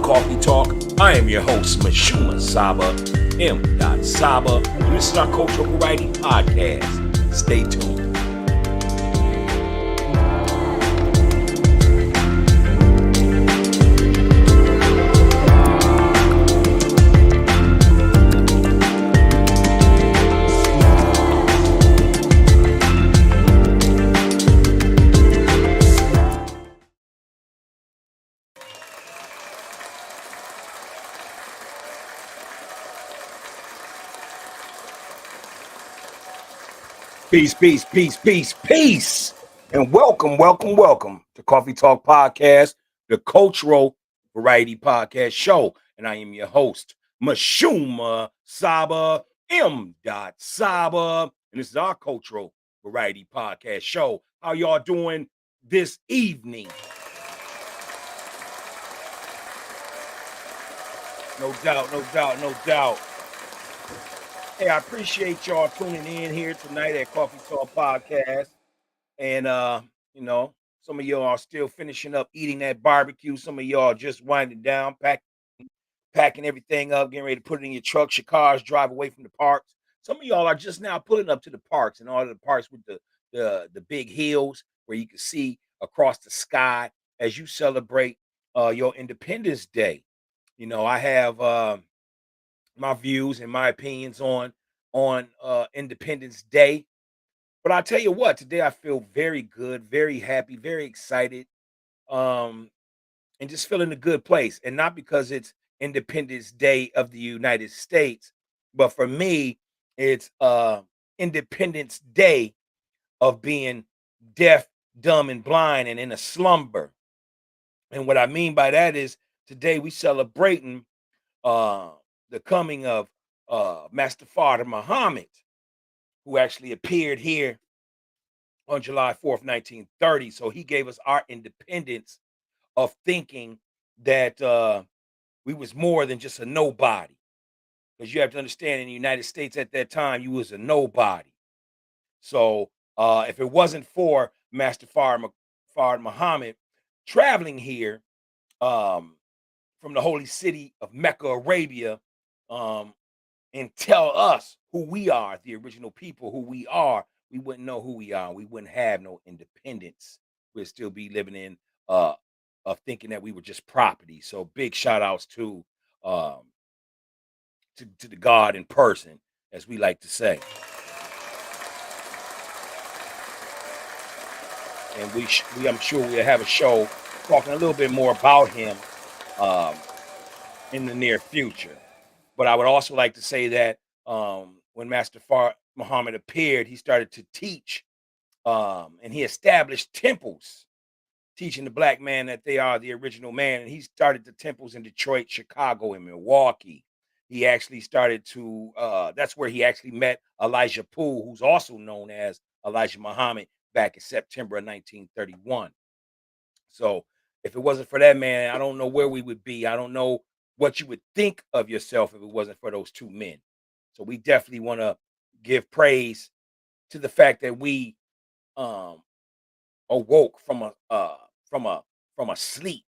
Coffee Talk. I am your host, Mashuma Saba, M. Saba, and this is our Cultural Variety Podcast. Stay tuned. Peace. And welcome to Coffee Talk Podcast, the Cultural Variety Podcast Show. And I am your host, Mashuma Saba, M. Saba. And this is our Cultural Variety Podcast Show. How y'all doing this evening? No doubt. Hey, I appreciate y'all tuning in here tonight at Coffee Talk Podcast. And some of y'all are still finishing up eating that barbecue. Some of y'all just winding down, packing everything up, getting ready to put it in your trucks, your cars, drive away from the parks. Some of y'all are just now pulling up to the parks and all of the parks with the big hills where you can see across the sky as you celebrate your Independence Day. You know, I have my views and my opinions on Independence Day. But I'll tell you what, today I feel very good, very happy, very excited, um, and just feel in a good place. And not because it's Independence Day of the United States, but for me, it's Independence Day of being deaf, dumb, and blind and in a slumber. And what I mean by that is today we celebrating uh the coming of Master Father Muhammad, who actually appeared here on July 4th, 1930. So he gave us our independence of thinking that we was more than just a nobody. Because you have to understand, in the United States at that time, you was a nobody. So if it wasn't for Master Fard Muhammad traveling here um, from the holy city of Mecca, Arabia, um, and tell us who we are, the original people, who we are, we wouldn't know who we are. We wouldn't have no independence. We'd still be living in of thinking that we were just property. So big shout outs um to the God in person, as we like to say. And I'm sure we'll have a show talking a little bit more about him um in the near future. But I would also like to say that when Master Far Muhammad appeared, he started to teach and he established temples, teaching the black man that they are the original man. And he started the temples in Detroit, Chicago, and Milwaukee. He actually started to, that's where he actually met Elijah Poole, who's also known as Elijah Muhammad, back in September of 1931. So if it wasn't for that man, I don't know where we would be. I don't know what you would think of yourself if it wasn't for those two men. So we definitely want to give praise to the fact that we um awoke from a from a sleep,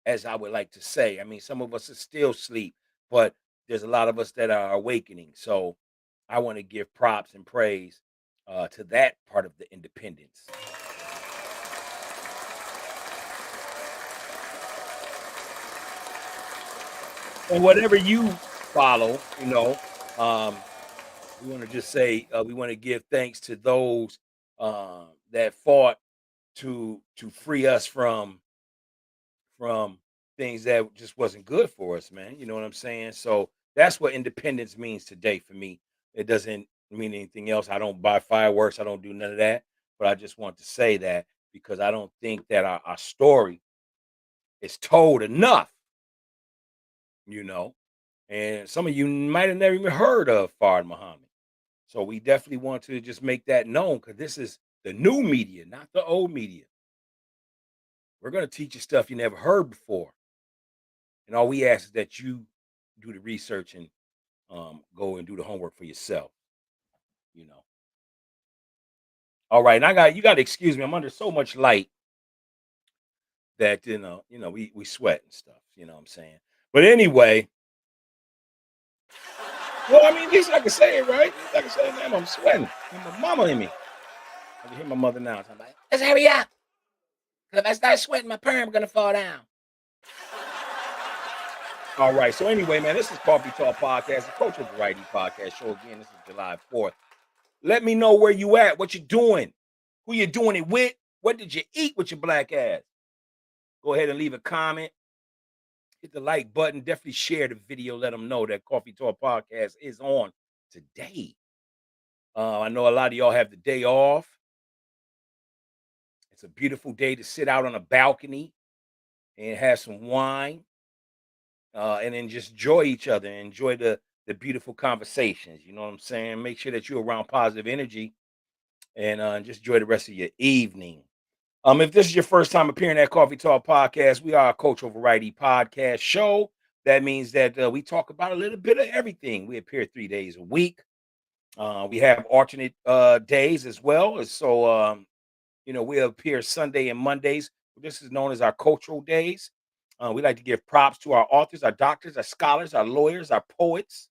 as I would like to say. I mean, some of us are still asleep, but there's a lot of us that are awakening. So I want to give props and praise to that part of the independence. And whatever you follow, um, we want to just say we want to give thanks to those that fought to free us from things that just wasn't good for us, man. You know what I'm saying? So that's what independence means today for me. It doesn't mean anything else. I don't buy fireworks. I don't do none of that. But I just want to say that because I don't think that our story is told enough, you know. And some of you might have never even heard of Fard Muhammad. So we definitely want to just make that known because this is the new media, not the old media. We're going to teach you stuff you never heard before. And all we ask is that you do the research and go and do the homework for yourself, you know. All right. And you got to excuse me. I'm under so much light that, we sweat and stuff. You know what I'm saying? But anyway, well, I mean, at least I can say it, right? At least I can say, man, I'm sweating. And my mama in me. I can hear my mother now. So I'm like, let's hurry up. 'Cause if I start sweating, my perm gonna fall down. All right. So anyway, man, this is Coffee Talk Podcast, the Cultural Variety Podcast show. Again, this is July 4th. Let me know where you at, what you doing, who you doing it with, what did you eat with your black ass? Go ahead and leave a comment. Hit the like button. Definitely share the video. Let them know that Coffee Talk Podcast is on today. I know a lot of y'all have the day off. It's a beautiful day to sit out on a balcony and have some wine, and then just enjoy each other, and enjoy the beautiful conversations. You know what I'm saying? Make sure that you're around positive energy, and just enjoy the rest of your evening. If this is your first time appearing at Coffee Talk Podcast, we are a cultural variety podcast show. That means that we talk about a little bit of everything. We appear 3 days a week. We have alternate days as well. We appear Sunday and Mondays. This is known as our cultural days. We like to give props to our authors, our doctors, our scholars, our lawyers, our poets,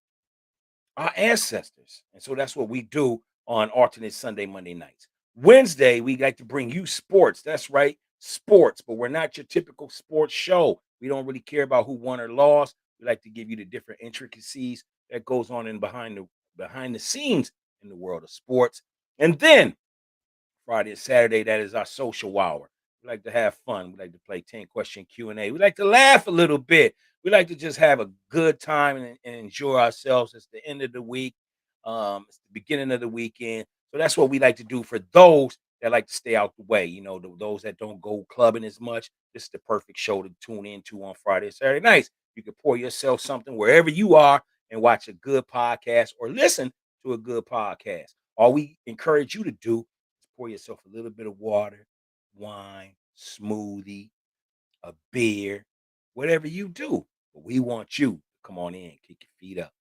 our ancestors. And so that's what we do on alternate Sunday, Monday nights. Wednesday, we like to bring you sports. That's right, sports, but we're not your typical sports show. We don't really care about who won or lost. We like to give you the different intricacies that goes on in behind the scenes in the world of sports. And then Friday and Saturday, that is our social hour. We like to have fun. We like to play 10 question Q&A. We like to laugh a little bit. We like to just have a good time and enjoy ourselves. It's the end of the week. It's the beginning of the weekend. So that's what we like to do for those that like to stay out the way. Those that don't go clubbing as much. This is the perfect show to tune into on Friday and Saturday nights. You can pour yourself something wherever you are and watch a good podcast or listen to a good podcast. All we encourage you to do, pour yourself a little bit of water, wine, smoothie, a beer, whatever you do. But we want you to come on in, kick your feet up,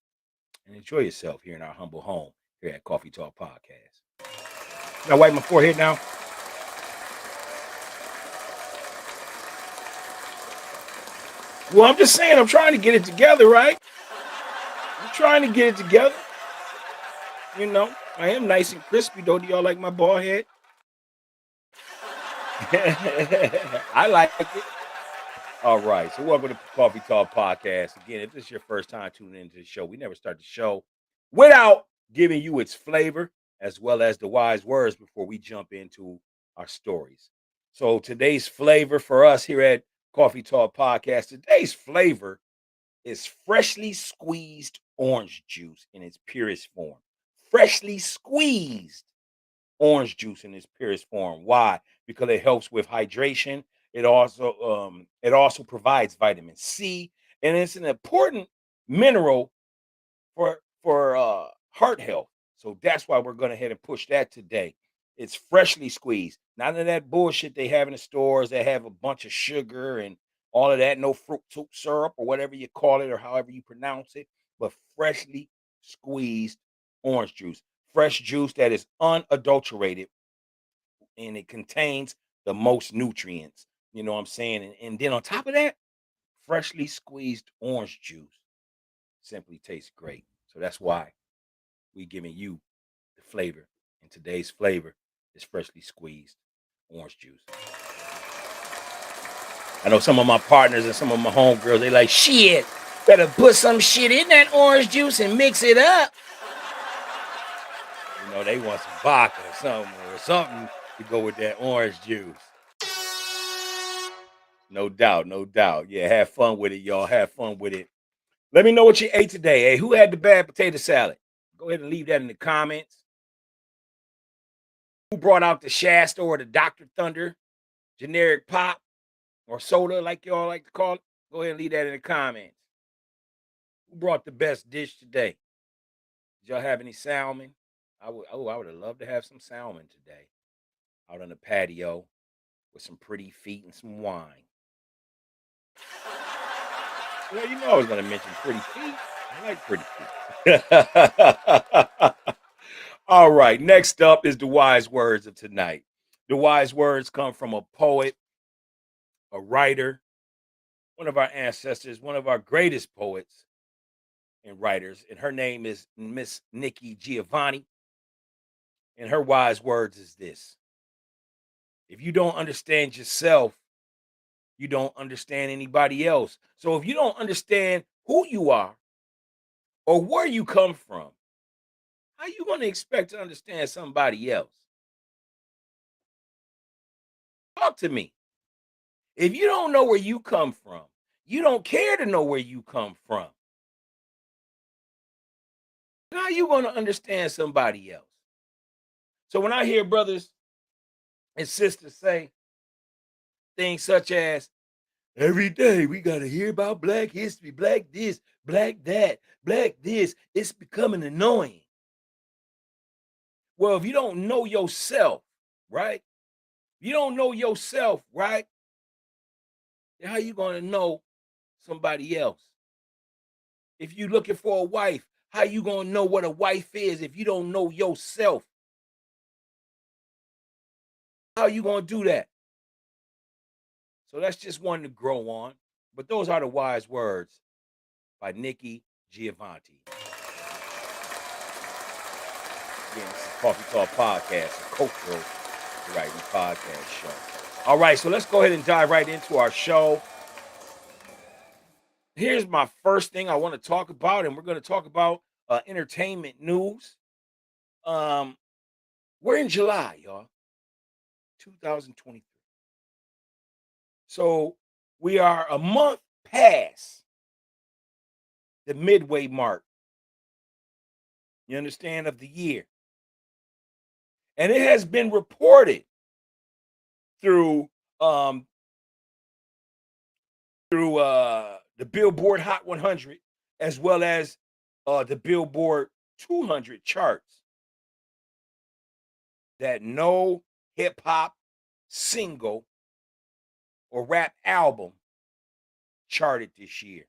and enjoy yourself here in our humble home here at Coffee Talk Podcast. Can I wipe my forehead now? Well, I'm just saying, I'm trying to get it together, right? I'm trying to get it together. I am nice and crispy, though. Do y'all like my bald head? I like it. All right. So welcome to Coffee Talk Podcast. Again, if this is your first time tuning into the show, we never start the show without giving you its flavor as well as the wise words before we jump into our stories. So today's flavor for us here at Coffee Talk Podcast, today's flavor is freshly squeezed orange juice in its purest form. Freshly squeezed orange juice in its purest form. Why? Because it helps with hydration. It also provides vitamin C, and it's an important mineral for heart health. So that's why we're going ahead and push that today. It's freshly squeezed. None of that bullshit they have in the stores that have a bunch of sugar and all of that. No fruit syrup or whatever you call it or however you pronounce it, but freshly squeezed orange juice. Fresh juice that is unadulterated and it contains the most nutrients. You know what I'm saying? And then on top of that, freshly squeezed orange juice simply tastes great. So that's why we giving you the flavor. And today's flavor is freshly squeezed orange juice. I know some of my partners and some of my homegirls, they like, shit, better put some shit in that orange juice and mix it up. They want some vodka or something to go with that orange juice. No doubt, no doubt. Yeah, have fun with it, y'all. Have fun with it. Let me know what you ate today. Hey, who had the bad potato salad? Go ahead and leave that in the comments. Who brought out the Shasta or the Dr. Thunder generic pop or soda, like y'all like to call it? Go ahead and leave that in the comments. Who brought the best dish today? Did y'all have any salmon? I would have loved to have some salmon today out on the patio with some pretty feet and some wine. Well, I was going to mention pretty feet. I like pretty feet. All right. Next up is the wise words of tonight. The wise words come from a poet, a writer, one of our ancestors, one of our greatest poets and writers, and her name is Miss Nikki Giovanni. And her wise words is this: if you don't understand yourself, you don't understand anybody else. So if you don't understand who you are or where you come from, how you going to expect to understand somebody else? Talk to me. If you don't know where you come from, you don't care to know where you come from. How you going to understand somebody else? So when I hear brothers and sisters say things such as, every day we got to hear about Black history, Black this, Black that, Black this, it's becoming annoying. Well, if you don't know yourself, right? You don't know yourself, right? Then how you going to know somebody else? If you looking for a wife, how you going to know what a wife is if you don't know yourself? How you going to do that? So that's just one to grow on. But those are the wise words by Nikki Giovanni. Again, this is Coffee Talk Podcast, a cultural writing podcast show. All right, so let's go ahead and dive right into our show. Here's my first thing I want to talk about, and we're going to talk about entertainment news. We're in July, y'all, 2023. So we are a month past the midway mark. You understand, of the year. And it has been reported through the Billboard Hot 100 as well as the Billboard 200 charts that no hip hop single or rap album charted this year.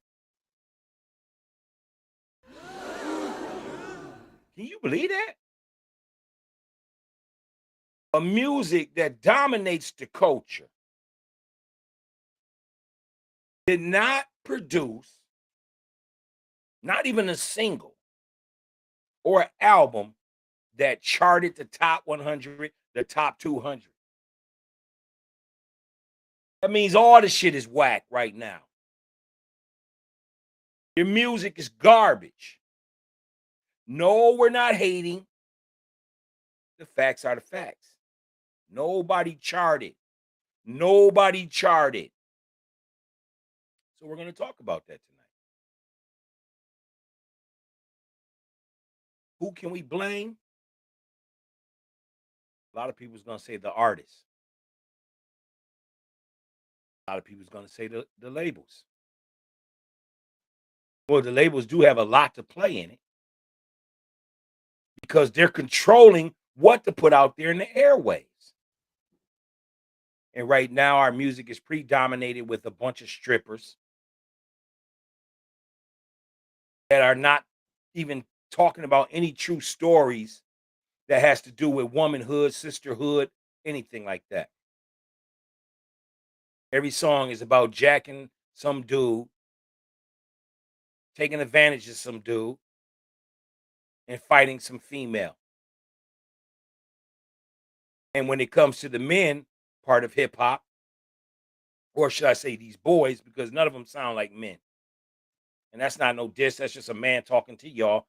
Can you believe that? A music that dominates the culture did not produce not even a single or an album that charted the top 100, the top 200. That means all the shit is whack right now. Your music is garbage. No, we're not hating. The facts are the facts. Nobody charted. Nobody charted. So we're going to talk about that tonight. Who can we blame? A lot of people's going to say the artists. A lot of people's going to say the labels. Well, the labels do have a lot to play in it because they're controlling what to put out there in the airwaves. And right now, our music is predominated with a bunch of strippers that are not even talking about any true stories that has to do with womanhood, sisterhood, anything like that. Every song is about jacking some dude, taking advantage of some dude, and fighting some female. And when it comes to the men part of hip hop, or should I say these boys, because none of them sound like men. And that's not no diss, that's just a man talking to y'all.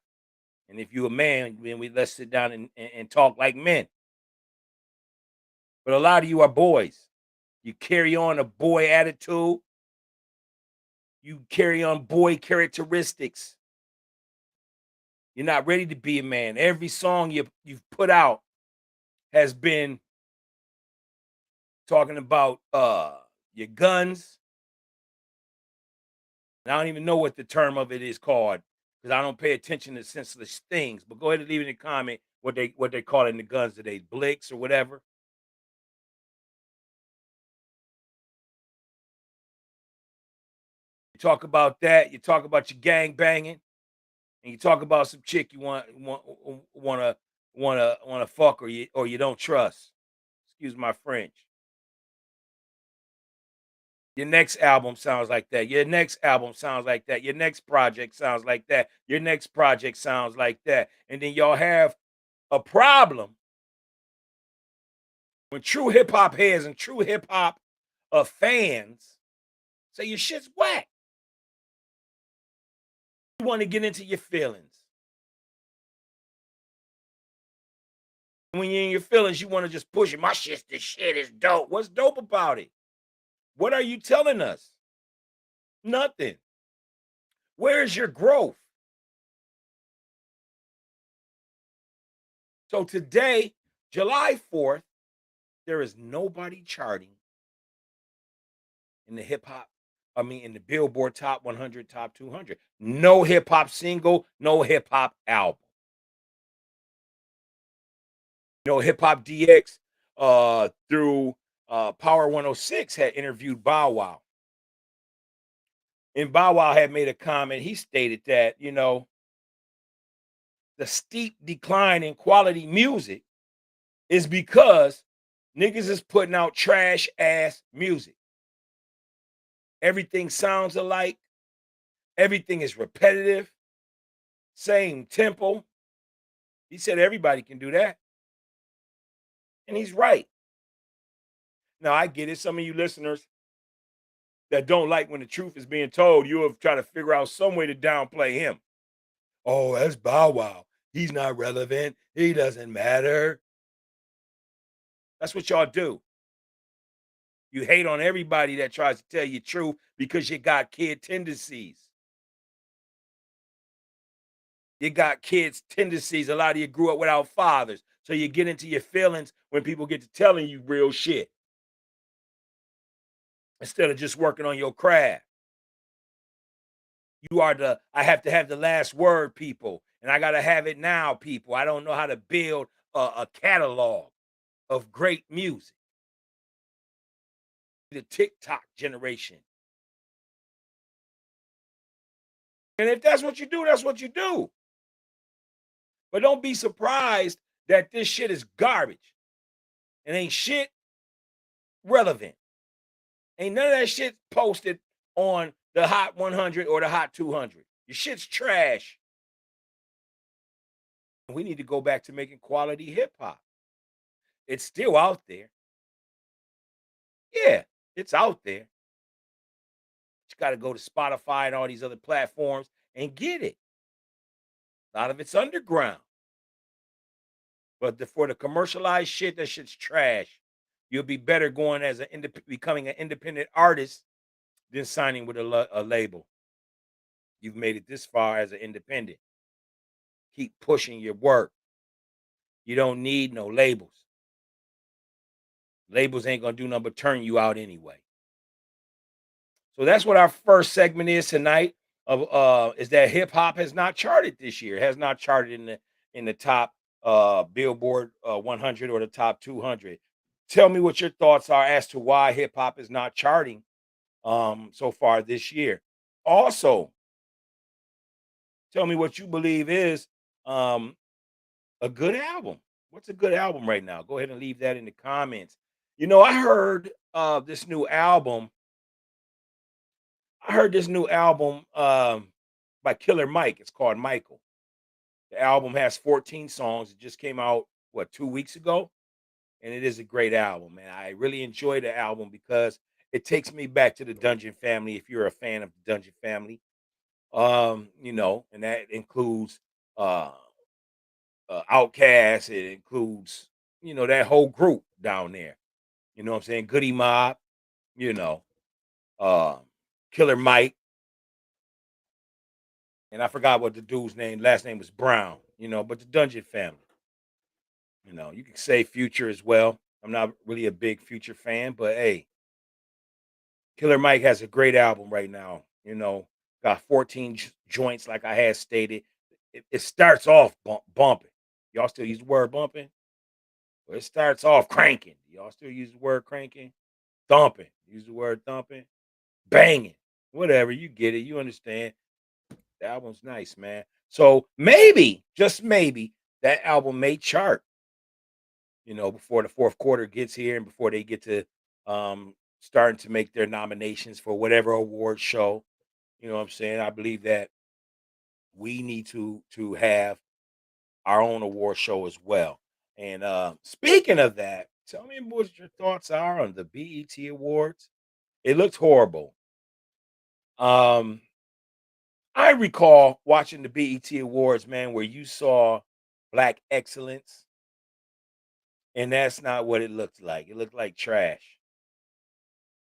And if you a man, then let's sit down and talk like men. But a lot of you are boys. You carry on a boy attitude. You carry on boy characteristics. You're not ready to be a man. Every song you've put out has been talking about your guns. And I don't even know what the term of it is called because I don't pay attention to senseless things. But go ahead and leave in the comment what they call in the guns today, blicks or whatever. You talk about that. You talk about your gang banging, and you talk about some chick you wanna fuck or you don't trust. Excuse my French. Your next album sounds like that. Your next album sounds like that. Your next project sounds like that. Your next project sounds like that. And then y'all have a problem when true hip hop heads and true hip hop fans say your shit's whack. You want to get into your feelings. When you're in your feelings, you want to just push it. My shit's the shit is dope. What's dope about it? What are you telling us? Nothing. Where's your growth? So today, July 4th, there is nobody charting in the hip hop, in the Billboard Top 100, Top 200. No hip hop single, no hip hop album. You know, Hip Hop DX through Power 106 had interviewed Bow Wow. And Bow Wow had made a comment. He stated that, the steep decline in quality music is because niggas is putting out trash ass music. Everything sounds alike. Everything is repetitive. Same tempo. He said everybody can do that. And he's right. Now, I get it. Some of you listeners that don't like when the truth is being told, you have tried to figure out some way to downplay him. Oh, that's Bow Wow. He's not relevant. He doesn't matter. That's what y'all do. You hate on everybody that tries to tell you truth because you got kid tendencies. You got kids' tendencies. A lot of you grew up without fathers. So you get into your feelings when people get to telling you real shit instead of just working on your craft. You are I have to have the last word, people. And I got to have it now, people. I don't know how to build a catalog of great music. The TikTok generation. And if that's what you do, that's what you do. But don't be surprised that this shit is garbage. And ain't shit relevant. Ain't none of that shit posted on the Hot 100 or the Hot 200. Your shit's trash. We need to go back to making quality hip hop. It's still out there. Yeah, it's out there. You got to go to Spotify and all these other platforms and get it. A lot of it's underground. But for the commercialized shit, that shit's trash. You'll be better going as becoming an independent artist than signing with a label. You've made it this far as an independent. Keep pushing your work. You don't need no labels. Labels ain't gonna do nothing but turn you out anyway. So that's what our first segment is tonight. Is that hip hop has not charted this year. It has not charted in the top Billboard 100 or the top 200. Tell me what your thoughts are as to why hip hop is not charting so far this year. Also, tell me what you believe is a good album. What's a good album right now? Go ahead and leave that in the comments. I heard this new album. I heard this new album by Killer Mike. It's called Michael. The album has 14 songs. It just came out, 2 weeks ago? And it is a great album, man. I really enjoy the album because it takes me back to the Dungeon Family. If you're a fan of the Dungeon Family, and that includes Outkast. It includes, that whole group down there. You know what I'm saying? Goody Mob, you know, uh, Killer Mike, and I forgot what the dude's last name was Brown, but the Dungeon Family. You can say Future as well. I'm not really a big Future fan, but hey, Killer Mike has a great album right now. Got 14 joints, like I had stated. It starts off bumping. Y'all still use the word bumping? Well, it starts off cranking. Y'all still use the word cranking? Thumping. Use the word thumping. Banging. Whatever. You get it. You understand. The album's nice, man. So maybe, just maybe, that album may chart, before the fourth quarter gets here and before they get to starting to make their nominations for whatever award show. You know what I'm saying? I believe that we need to have our own award show as well. And speaking of that, tell me what your thoughts are on the BET Awards. It looked horrible. Um, I recall watching the BET Awards, man, where you saw black excellence, and that's not what it looked like. It looked like trash.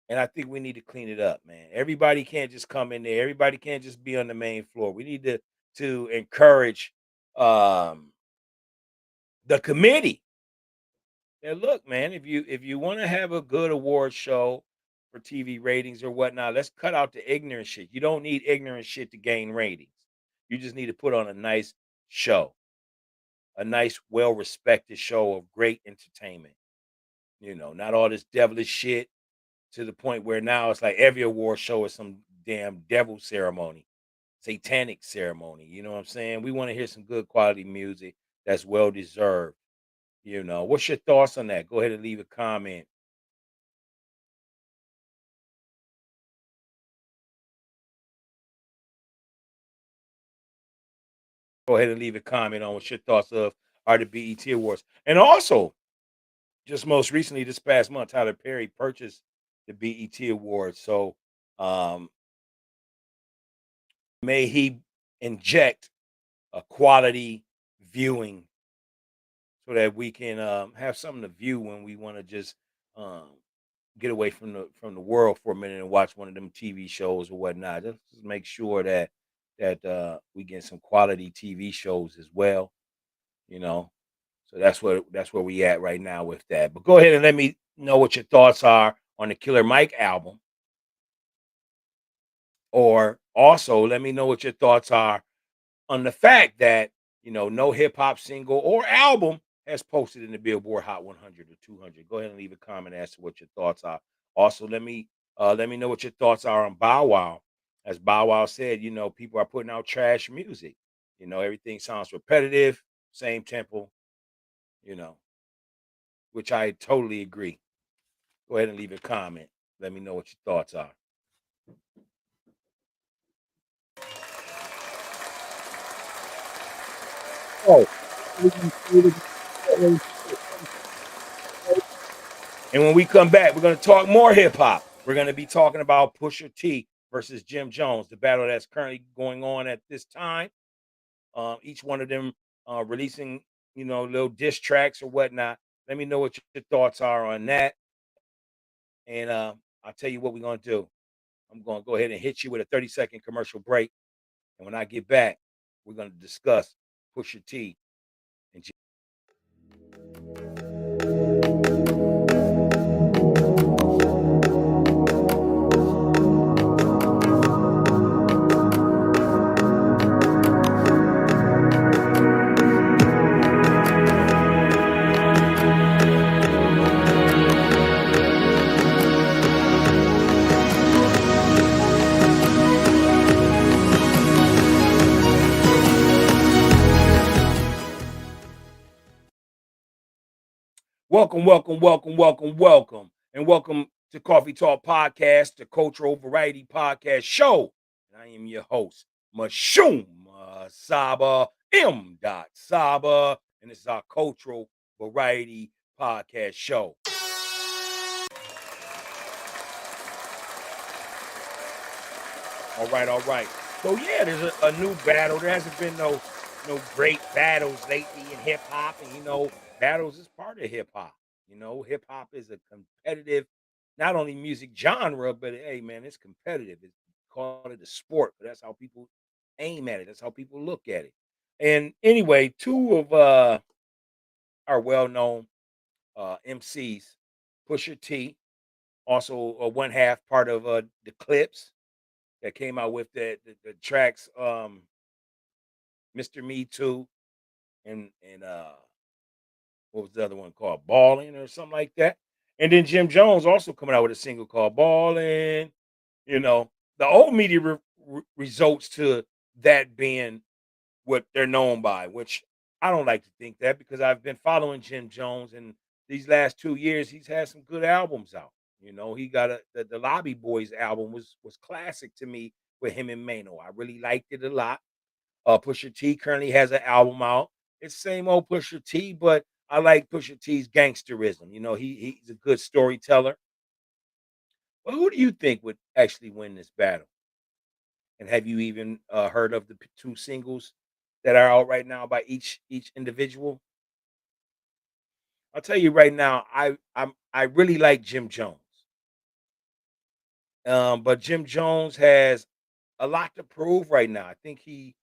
And I think we need to clean it up, man. Everybody can't just come in there. Everybody can't just be on the main floor. We need to encourage um the committee. And look, man, if you want to have a good award show for TV ratings or whatnot, let's cut out the ignorant shit. You don't need ignorant shit to gain ratings. You just need to put on a nice show, a nice, well respected show of great entertainment. Not all this devilish shit to the point where now it's like every award show is some damn devil ceremony, satanic ceremony. You know what I'm saying? We want to hear some good quality music that's well deserved. What's your thoughts on that? Go ahead and leave a comment. Go ahead and leave a comment on what your thoughts of are the BET Awards. And also, just most recently, this past month, Tyler Perry purchased the BET Awards. So may he inject a quality viewing so that we can have something to view when we want to just um, get away from the world for a minute and watch one of them TV shows or whatnot. Just make sure that we get some quality TV shows as well. You know, so that's where we at right now with that. But go ahead and let me know what your thoughts are on the Killer Mike album, or also let me know what your thoughts are on the fact that no hip hop single or album has posted in the Billboard Hot 100 or 200. Go ahead and leave a comment as to what your thoughts are. Also, let me know what your thoughts are on Bow Wow. As Bow Wow said, people are putting out trash music. Everything sounds repetitive, same tempo. You know, which I totally agree. Go ahead and leave a comment. Let me know what your thoughts are. Oh, and when we come back, we're going to talk more hip hop. We're going to be talking about Pusha T versus Jim Jones, the battle that's currently going on at this time. Each one of them releasing, little diss tracks or whatnot. Let me know what your thoughts are on that. And I'll tell you what we're going to do. I'm going to go ahead and hit you with a 30-second commercial break. And when I get back, we're going to discuss Pusha T and welcome, welcome, welcome, welcome, welcome, and welcome to Coffee Talk Podcast, the cultural variety podcast show. And I am your host, Mashum Saba M. Saba, and this is our cultural variety podcast show. All right, all right. So yeah, there's a new battle. There hasn't been no great battles lately in hip hop, and battles is part of hip hop. Hip hop is a competitive, not only music genre, but hey, man, it's competitive. It's call it a sport, but that's how people aim at it. That's how people look at it. And anyway, two of our well-known MCs, Pusha T, also one half part of the Clips that came out with the tracks Mr. Me Too and what was the other one called? Ballin' or something like that. And then Jim Jones also coming out with a single called Ballin'. You know, the old media results to that being what they're known by, which I don't like to think that because I've been following Jim Jones and these last 2 years he's had some good albums out. You know, he got the Lobby Boys album was classic to me with him and Mano. I really liked it a lot. Pusha T currently has an album out. It's same old Pusha T, but I like Pusha T's gangsterism. You know, he's a good storyteller. But who do you think would actually win this battle? And have you even heard of the two singles that are out right now by each individual? I'll tell you right now, I really like Jim Jones. But Jim Jones has a lot to prove right now. I think he's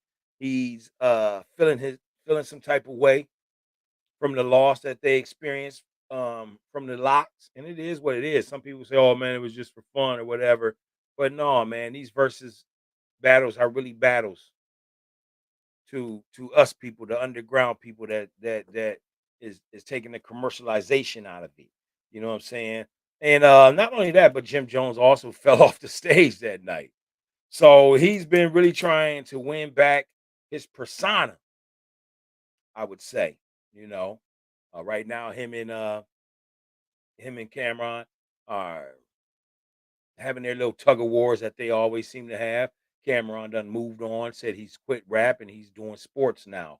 feeling some type of way from the loss that they experienced from the locks, and it is what it is. Some people say, "Oh man, it was just for fun or whatever," but no, man, these versus battles are really battles to us people, the underground people that is taking the commercialization out of it. You know what I'm saying? And not only that, but Jim Jones also fell off the stage that night. So he's been really trying to win back his persona, I would say. You know, right now him and Cameron are having their little tug of wars that they always seem to have. Cameron done moved on, said he's quit rap and he's doing sports now.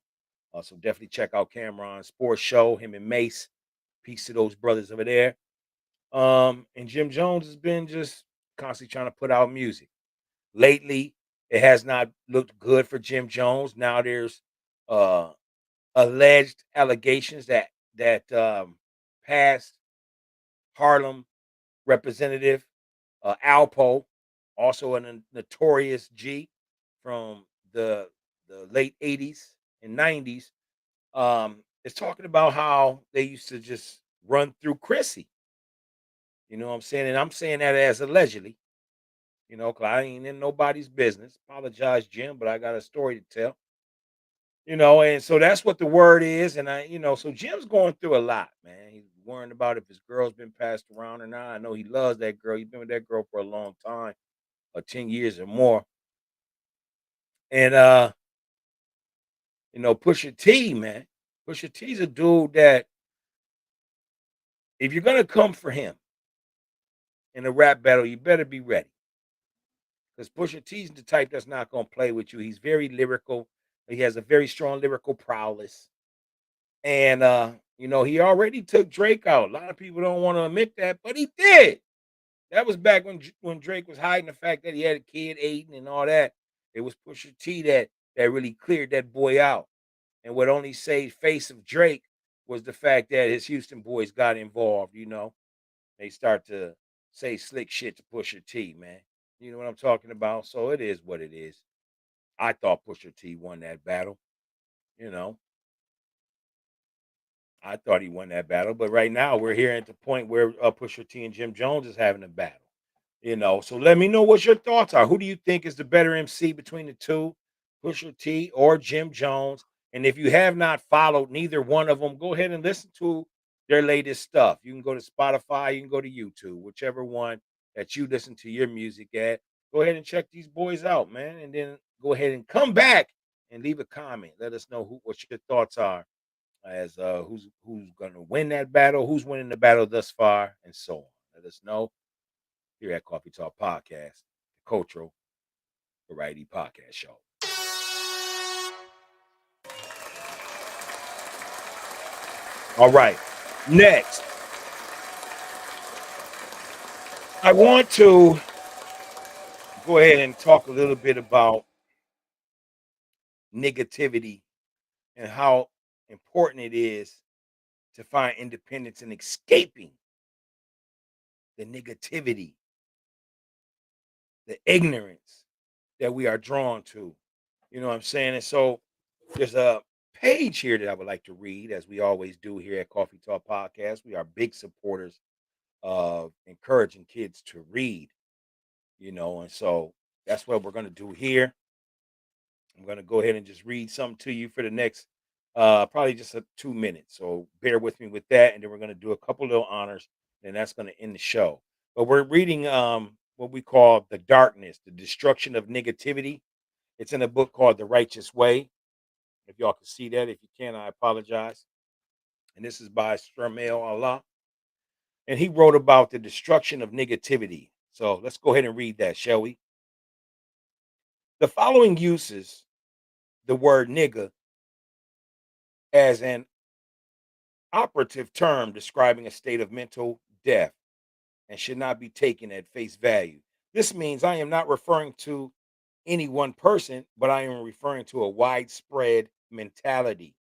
So definitely check out Cameron's sports show, him and Mace. Peace to those brothers over there. And Jim Jones has been just constantly trying to put out music. Lately, it has not looked good for Jim Jones. Now there's uh alleged allegations that past Harlem representative Alpo, also a notorious G from the the late '80s and '90s, is talking about how they used to just run through Chrissy. You know what I'm saying? And I'm saying that as allegedly. You know, 'cause I ain't in nobody's business. Apologize, Jim, but I got a story to tell. You know, and so that's what the word is. And so Jim's going through a lot, man. He's worrying about if his girl's been passed around or not. I know he loves that girl. He's been with that girl for a long time, 10 years or more. And Pusha T, man. Pusha T's a dude that if you're gonna come for him in a rap battle, you better be ready. Because Pusha T's the type that's not gonna play with you. He's very lyrical. He has a very strong lyrical prowess. And he already took Drake out. A lot of people don't want to admit that, but he did. That was back when Drake was hiding the fact that he had a kid, Aiden, and all that. It was Pusha T that really cleared that boy out. And what only saved face of Drake was the fact that his Houston boys got involved. They start to say slick shit to Pusha T, man. You know what I'm talking about? So it is what it is. I thought Pusha T won that battle. You know, I thought he won that battle, but right now we're here at the point where Pusha T and Jim Jones is having a battle. So let me know what your thoughts are. Who do you think is the better MC between the two, Pusha T or Jim Jones? And if you have not followed neither one of them, go ahead and listen to their latest stuff. You can go to Spotify, you can go to YouTube, whichever one that you listen to your music at. Go ahead and check these boys out, man, and then go ahead and come back and leave a comment. Let us know what your thoughts are as who's going to win that battle, who's winning the battle thus far, and so on. Let us know here at Coffee Talk Podcast, the cultural variety podcast show. All right. Next, I want to go ahead and talk a little bit about negativity and how important it is to find independence and escaping the negativity, the ignorance that we are drawn to. You know what I'm saying? And so there's a page here that I would like to read, as we always do here at Coffee Talk Podcast. We are big supporters of encouraging kids to read, and so that's what we're going to do here. I'm going to go ahead and just read something to you for the next probably just 2 minutes. So bear with me with that. And then we're going to do a couple little honors, and that's going to end the show. But we're reading what we call The Darkness, The Destruction of Negativity. It's in a book called The Righteous Way. If y'all can see that, if you can, I apologize. And this is by Shermel Allah. and he wrote about the destruction of negativity. So let's go ahead and read that, shall we? The following uses the word nigga as an operative term describing a state of mental death and should not be taken at face value. This means I am not referring to any one person, but I am referring to a widespread mentality.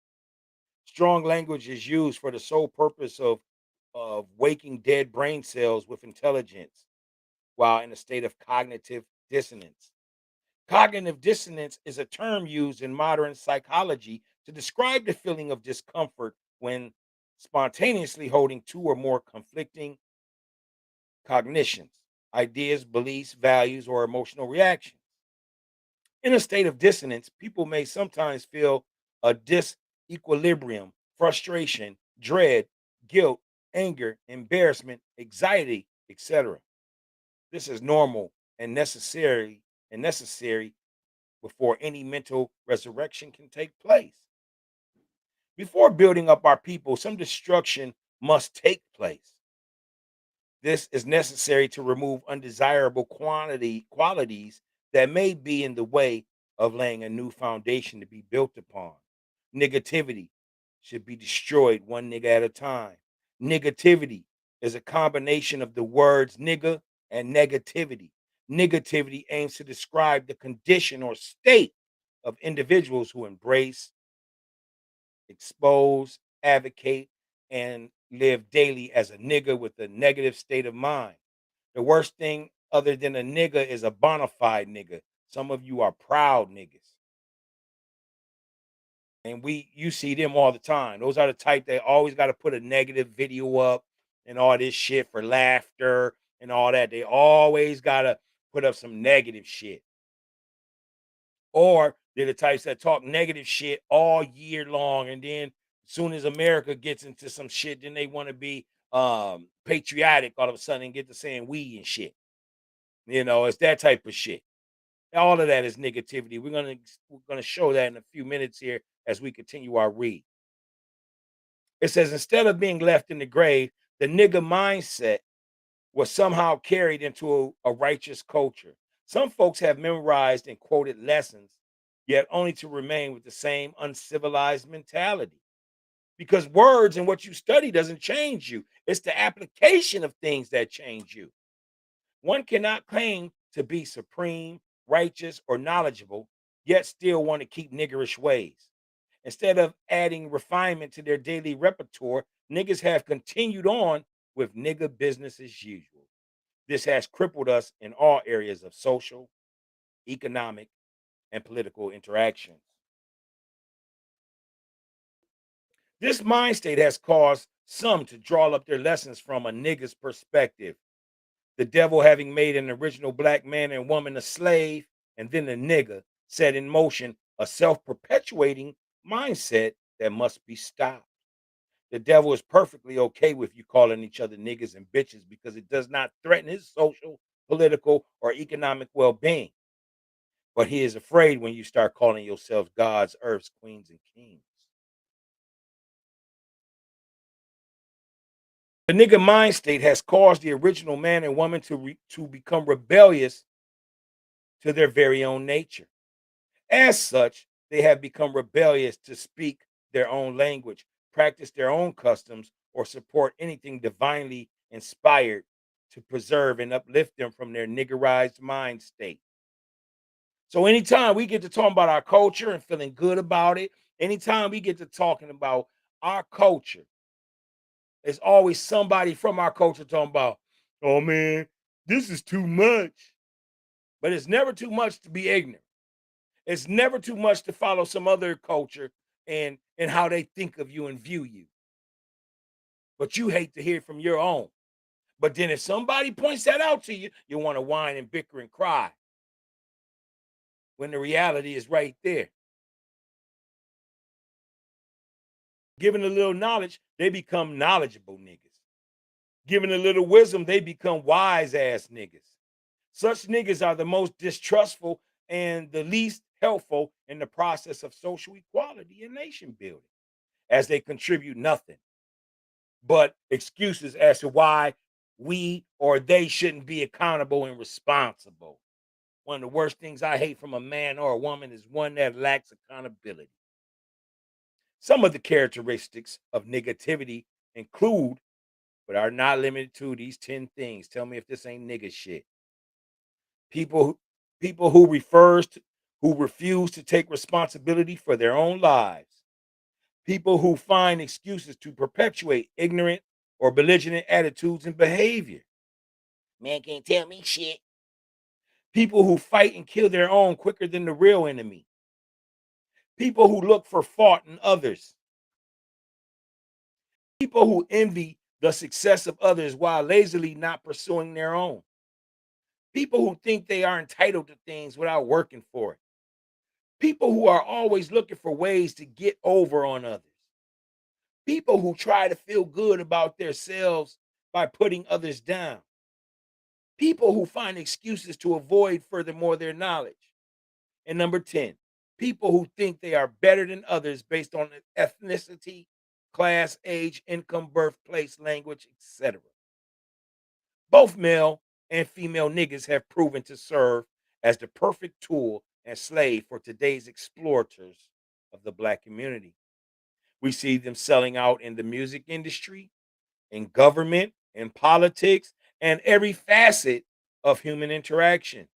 Strong language is used for the sole purpose of waking dead brain cells with intelligence while in a state of cognitive dissonance. Cognitive dissonance is a term used in modern psychology to describe the feeling of discomfort when spontaneously holding two or more conflicting cognitions, ideas, beliefs, values, or emotional reactions. In a state of dissonance, people may sometimes feel a disequilibrium, frustration, dread, guilt, anger, embarrassment, anxiety, etc. This is normal and necessary before any mental resurrection can take place. Before building up our people, some destruction must take place. This is necessary to remove undesirable qualities that may be in the way of laying a new foundation to be built upon. Negativity should be destroyed one nigga at a time. Negativity is a combination of the words nigga and negativity. Negativity aims to describe the condition or state of individuals who embrace, expose, advocate, and live daily as a nigga with a negative state of mind. The worst thing other than a nigga is a bona fide nigga. Some of you are proud niggas. And you see them all the time. Those are the type that always got to put a negative video up and all this shit for laughter and all that. They always got to put up some negative shit. Or they're the types that talk negative shit all year long, and then as soon as America gets into some shit, then they want to be patriotic all of a sudden and get to saying we and shit. It's that type of shit. All of that is negativity. We're gonna show that in a few minutes here as we continue our read. It says instead of being left in the grave, the nigga mindset was somehow carried into a righteous culture. Some folks have memorized and quoted lessons, yet only to remain with the same uncivilized mentality. Because words and what you study doesn't change you, it's the application of things that change you. One cannot claim to be supreme, righteous, or knowledgeable, yet still want to keep niggerish ways. Instead of adding refinement to their daily repertoire, niggas have continued on with nigga business as usual. This has crippled us in all areas of social, economic, and political interactions. This mind state has caused some to draw up their lessons from a nigga's perspective. The devil having made an original black man and woman a slave, and then the nigga set in motion a self perpetuating mindset that must be stopped. The devil is perfectly okay with you calling each other niggas and bitches because it does not threaten his social, political, or economic well being. But he is afraid when you start calling yourselves gods, earths, queens, and kings. The nigga mind state has caused the original man and woman to become rebellious to their very own nature. As such, they have become rebellious to speak their own language, practice their own customs, or support anything divinely inspired to preserve and uplift them from their niggerized mind state. So anytime we get to talking about our culture and feeling good about it, anytime we get to talking about our culture, there's always somebody from our culture talking about, oh man, this is too much. But it's never too much to be ignorant. It's never too much to follow some other culture and how they think of you and view you. But you hate to hear from your own. But then if somebody points that out to you, you want to whine and bicker and cry when the reality is right there. Given a little knowledge, they become knowledgeable niggas. Given a little wisdom, they become wise ass niggas. Such niggas are the most distrustful and the least helpful in the process of social equality and nation building, as they contribute nothing. but excuses as to why we or they shouldn't be accountable and responsible. One of the worst things I hate from a man or a woman is one that lacks accountability. Some of the characteristics of negativity include, but are not limited to, these 10 things. Tell me if this ain't nigga shit. People people who refuse to take responsibility for their own lives. People who find excuses to perpetuate ignorant or belligerent attitudes and behavior. Man can't tell me shit. People who fight and kill their own quicker than the real enemy. People who look for fault in others. People who envy the success of others while lazily not pursuing their own. People who think they are entitled to things without working for it. People who are always looking for ways to get over on others. People who try to feel good about themselves by putting others down. People who find excuses to avoid furthermore their knowledge. And number 10, people who think they are better than others based on ethnicity, class, age, income, birthplace, language, etc. Both male and female niggas have proven to serve as the perfect tool and slave for today's exploiters of the black community. We see them selling out in the music industry, in government, in politics, and every facet of human interaction.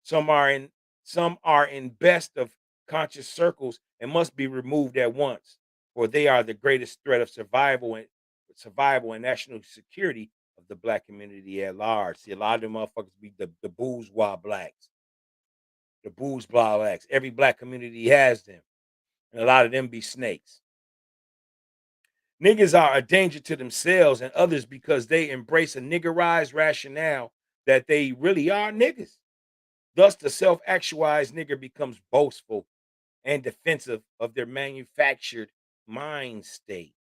Some are in some are in best of conscious circles and must be removed at once, for they are the greatest threat of survival and national security of the black community at large. See, a lot of them motherfuckers be the bourgeois blacks, the bourgeois blacks. Every black community has them, and a lot of them be snakes. Niggas are a danger to themselves and others because they embrace a niggerized rationale that they really are niggas. Thus, the self actualized nigger becomes boastful and defensive of their manufactured mind state.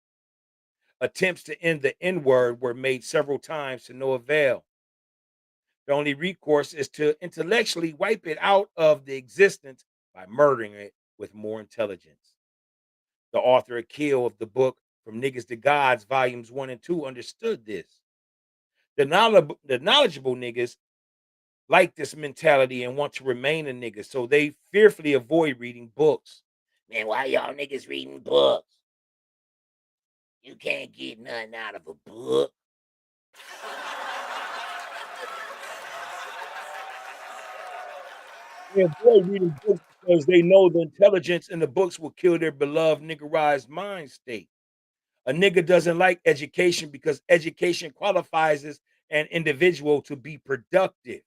Attempts to end the N word were made several times to no avail. The only recourse is to intellectually wipe it out of the existence by murdering it with more intelligence. The author of Kill of the book From Niggas to Gods, volumes 1 and 2, understood this. The knowledgeable niggas like this mentality and want to remain a nigga, so they fearfully avoid reading books. Man, why y'all niggas reading books? You can't get nothing out of a book. They avoid reading books because they know the intelligence in the books will kill their beloved niggerized mind state. A nigga doesn't like education because education qualifies an individual to be productive.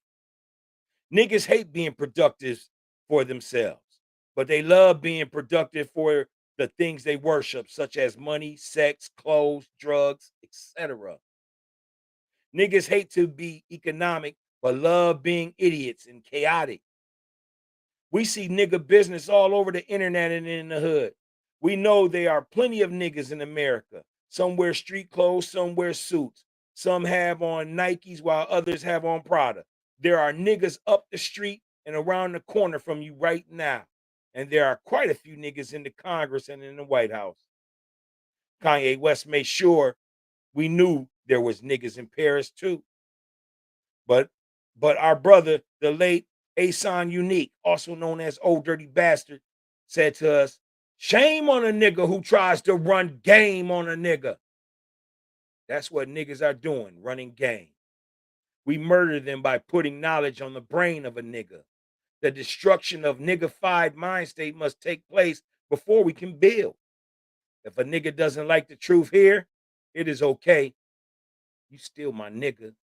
Niggas hate being productive for themselves, but they love being productive for the things they worship, such as money, sex, clothes, drugs, etc. Niggas hate to be economic, but love being idiots and chaotic. We see nigga business all over the internet and in the hood. We know there are plenty of niggas in America. Some wear street clothes, some wear suits. Some have on Nikes while others have on Prada. There are niggas up the street and around the corner from you right now. And there are quite a few niggas in the Congress and in the White House. Kanye West made sure we knew there was niggas in Paris too. But our brother, the late Asan Unique, also known as Old Dirty Bastard, said to us, shame on a nigga who tries to run game on a nigga. That's what niggas are doing, running game. We murder them by putting knowledge on the brain of a nigga. The destruction of niggified mind state must take place before we can build. If a nigga doesn't like the truth here, it is okay. You still my nigga.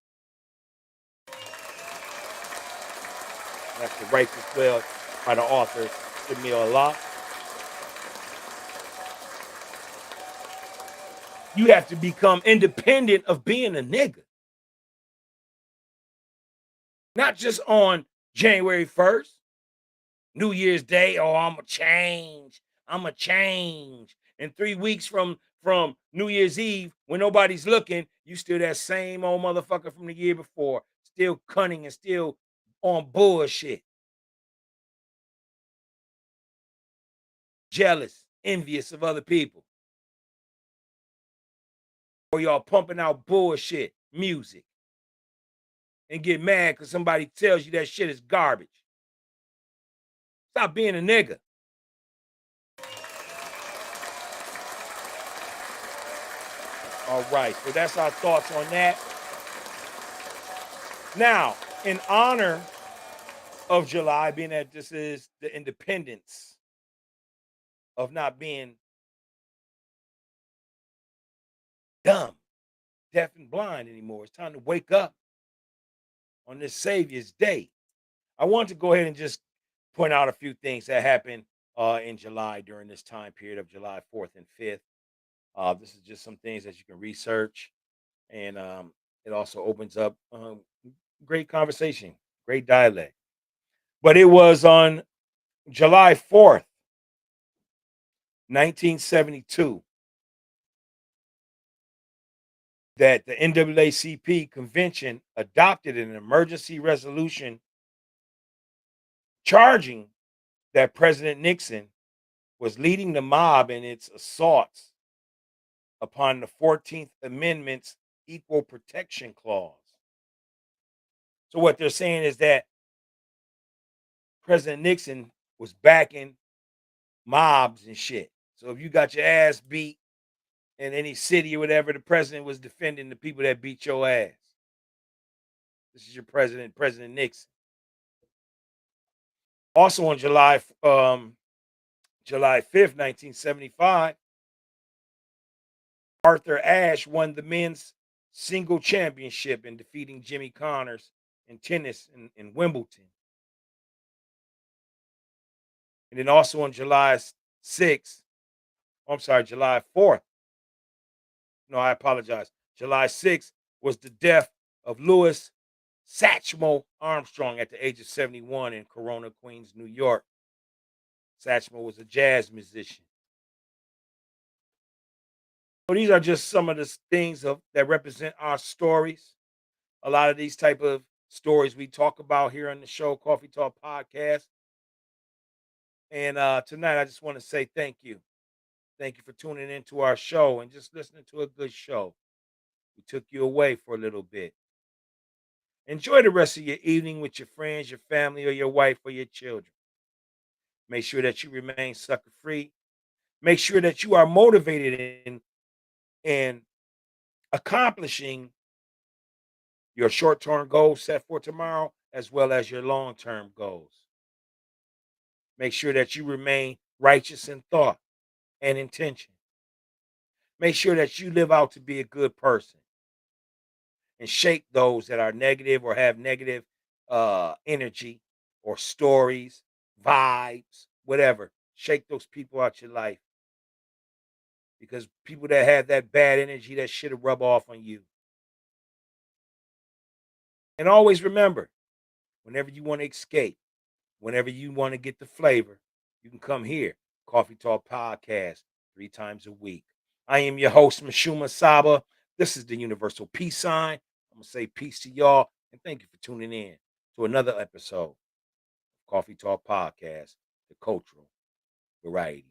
That's the righteous will by the author, Shamil Allah. You have to become independent of being a nigga. Not just on January 1st, New Year's Day. Oh, I'ma change. I'ma change. And 3 weeks from New Year's Eve, when nobody's looking, you still that same old motherfucker from the year before, still cunning and still on bullshit, jealous, envious of other people. or y'all pumping out bullshit music and get mad because somebody tells you that shit is garbage. Stop being a nigga. All right, so that's our thoughts on that. Now, in honor of July, being that this is the independence of not being dumb, deaf, and blind anymore, it's time to wake up on this Savior's Day. I want to go ahead and just point out a few things that happened in July during this time period of July 4th and 5th. This is just some things that you can research, and it also opens up great conversation, great dialect. But it was on July 4th, 1972, that the NAACP convention adopted an emergency resolution charging that President Nixon was leading the mob in its assaults upon the 14th Amendment's Equal Protection Clause. So, what they're saying is that President Nixon was backing mobs and shit. So, if you got your ass beat in any city or whatever, the president was defending the people that beat your ass. This is your president, President Nixon. Also on July 5th, 1975, Arthur Ashe won the men's single championship in defeating Jimmy Connors in tennis in Wimbledon. And then also on July 6th, I'm sorry, July 4th. No, I apologize. July 6th was the death of Louis Satchmo Armstrong at the age of 71 in Corona, Queens, New York. Satchmo was a jazz musician. So these are just some of the things that represent our stories. A lot of these type of stories we talk about here on the show, Coffee Talk Podcast. And tonight, I just want to say thank you. Thank you for tuning into our show and just listening to a good show. We took you away for a little bit. Enjoy the rest of your evening with your friends, your family, or your wife, or your children. Make sure that you remain sucker free. Make sure that you are motivated in accomplishing your short-term goals set for tomorrow, as well as your long-term goals. Make sure that you remain righteous in thought and intention. Make sure that you live out to be a good person and shake those that are negative or have negative energy or stories, vibes, whatever. Shake those people out your life, because people that have that bad energy, that shit'll rub off on you. And always remember, whenever you want to escape, whenever you want to get the flavor, you can come here, Coffee Talk Podcast, 3 times a week. I am your host, Mashuma Saba. This is the Universal Peace Sign. I'm going to say peace to y'all, and thank you for tuning in to another episode of Coffee Talk Podcast, the cultural variety.